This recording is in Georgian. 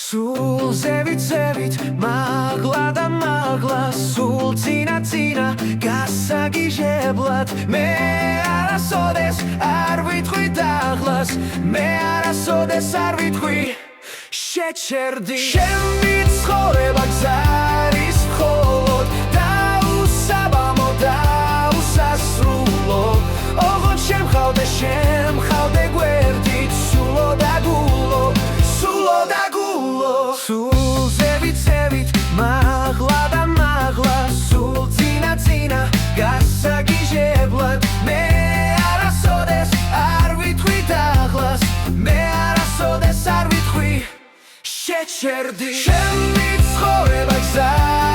სულ ზევით მაღლა და მაღლა სულ წინა გასაგიჟებლად მე არასოდეს არ ვიტყვი დაღლას მე არასოდეს არ ვიტყვი შეჩერდი შენი ცხოვრება გზარის მხოლოდ დაუსაბამო დაუსასრულო ოღონდ შემხავდე გვერდით სულო და გულო სულ ზევით მაღლა და მაღლა სულ წინა გასაგიჟებლად მე არასოდეს არ ვიტყვი დაღლას მე არასოდეს არ ვიტყვი შეჩერდი შენი ცხოვრება გზა